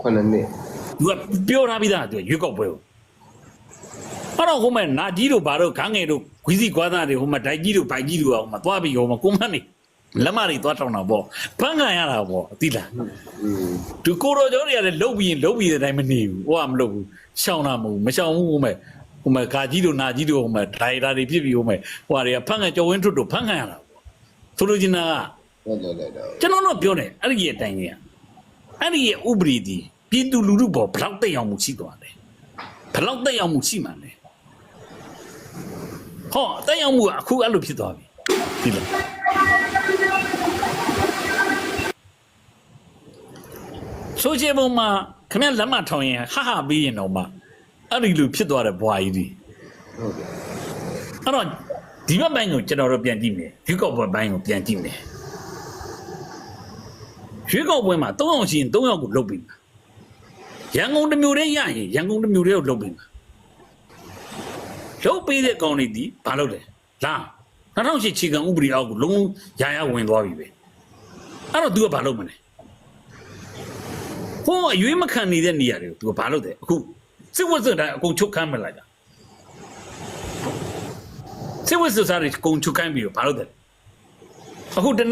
9နှစ်သူကပြောထားပြီးသားသူရွေးကောက်ပွဲကိုအဲ့တော့ဟိုမဲ့နာကြီးတို့ဘာတို့ခန်းငယ်တို့ခွီးစီကွာသားတွေဟိုမဲ့ဒိုက်ကြီးတို့ဘိုက်ကြီးတို့အောင်မသွားပြီးဟိုမှာကိုမန်းနေလက်မတွေသွားတောင်းတာပေါ့ဖမ်းခံရတာပေါ့သိလားသူကိုတော်ကျော်တွေကလည်းလှုပ်ပြီးတဲ့အတိုင်းမနေဘူးဟိုကမလုပ်ဘူးရှောင်းတာမဟုတ်ဘူးမရှောင်းဘူးဟိုမဲ့ဂါကြီးတို့နာကြီးတို့ဟိုမဲ့ဒိုင်တာတွေဖြစ်ပြီးဟိုမဲ့ဟိုတွေကဖမ်းခံကျော်ဝင်းထွတ်တို့ဖမ်းခံရတာပေါ့ဆိုလိုချင်တာကကျွန်တော်တို့ပြောတယ်အဲ့ဒီအတိုင်းကြီးအဲ့ဒီရဲ့ဥပဒေဒီပြည်သူလူထုပေါ်ဘလောက်တက်ရောက်မှုရှိသွားတယ်ဘလောက်တက်ရောက်မှုရှိမှန်းလဲဟောတက်ရောက်မှုကအခုအဲ့လိုဖြစ်သွားပြီဒီလိုဆိုချေပုံမှာခမရလက်မထောင်ရင်ဟဟပြီးရင်တော့မှအဲ့ဒီလိုဖြစ်သွားတဲ့ဘွားကြီးဒီဟုတ်ကဲ့အဲ့တော့ဒီဘက်ပိုင်းကိုကျွန်တော်တို့ပြန်ကြည့်မယ်ရွေးကောက်ပွဲပိုင်းကိုပြန်ကြည့်မယ်ရွေးကောက်ပွဲမှာ3ယောက်ရှိရင်3ယောက်ကိုလုပ်ပြီးမှာရန်ကုန်တစ်မျိုးတည်းရရင်ရန်ကုန်တစ်မျိုးတည်းကိုလုပ်ပြီးမှာလုပ်ပြီးတဲ့ကောင်တွေဒီဘာလုပ်လဲလာ2008ခြေခံဥပဒေအောက်ကိုလုံးရာရဝင်သွားပြီပဲအဲ့တော့ तू ကဘာလုပ်မလဲဟိုအရွေးမခံနေတဲ့နေရာတွေကို तू ကဘာလုပ်တယ်အခုစစ်ဝတ်စစ်တိုင်းအကုန်ချုပ်ခမ်းမလိုက်တာစစ်ဝတ်စစ်စားတွေအကုန်ချုပ်ခမ်းပြီးတော့ဘာလုပ်တယ်အခုတနေ့